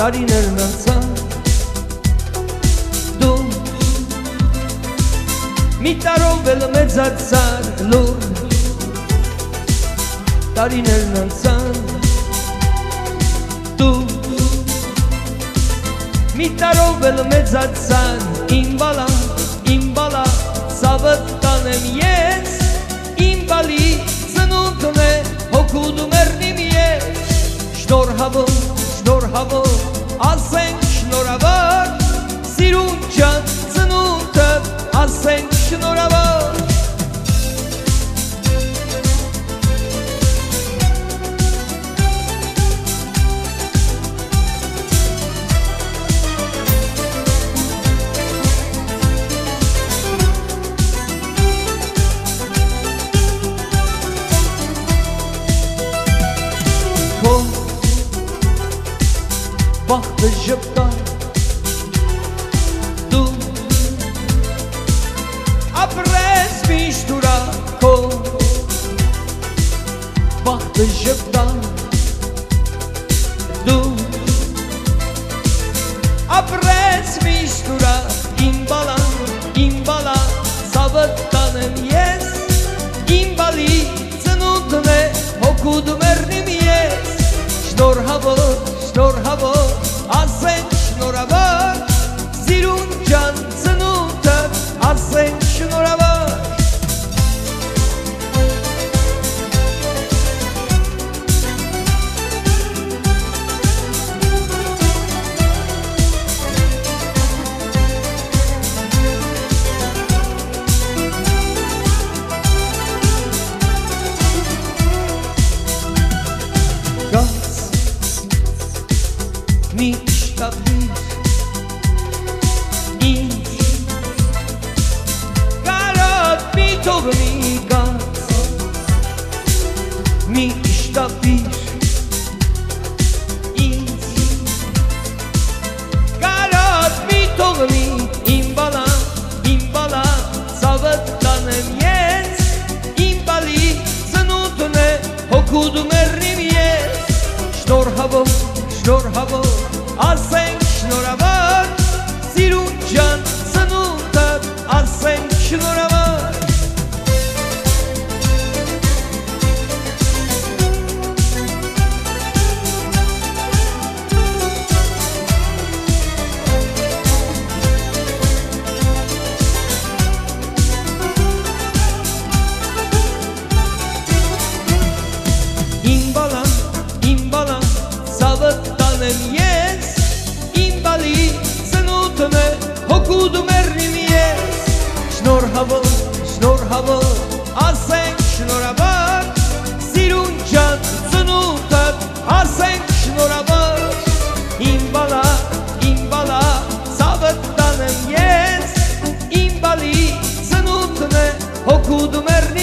տարիներն անցան դու մի տարով էլ մեծացան լուր տարիներն անցան դու մի տարով էլ մեծացան իմ բալա սավըտ կանեմ ես իմ բալի ծնունդն է հոգուդու մերնիմ ես շնորհավոր ասենք շնորհավոր սիրուն ջան ծնունդը ասենք շնորհավոր Բախտը ժպտար դու ապրես միշտ ուրախ քո բախտը ժպտար դու ապրես միշտ ուրախ իմ բալա սավըտ կանեմ ես իմ բալի ծնունդն է հոգուդու մերնիմ ես շնորհավոր ասենք շնորհավոր սիրուն ջան ծնունդը ասենք շնորհավոր մի շտապիր ինձ կարոտ մի թողնի գաց մի շտապիր ինձ կարոտ մի թողնի իմ բալա սավըտ կանեմ ես իմ բալի ծնունդն է հոգուդու մերնիմ ես շնորհավոր ասենք շնորհավոր սիրուն ջան ծնունդը ասենք շնորհավոր իմ բալա սավըտ կանեմ ես իմ բալի ծնունդն է հոգուդու մերնիմ ես շնորհավոր ասենք շնորհավոր սիրուն ջան ծնունդը ասենք շնորհավոր իմ բալա սավըտ կանեմ ես իմ բալի ծնունդն է հոգուդու մերնիմ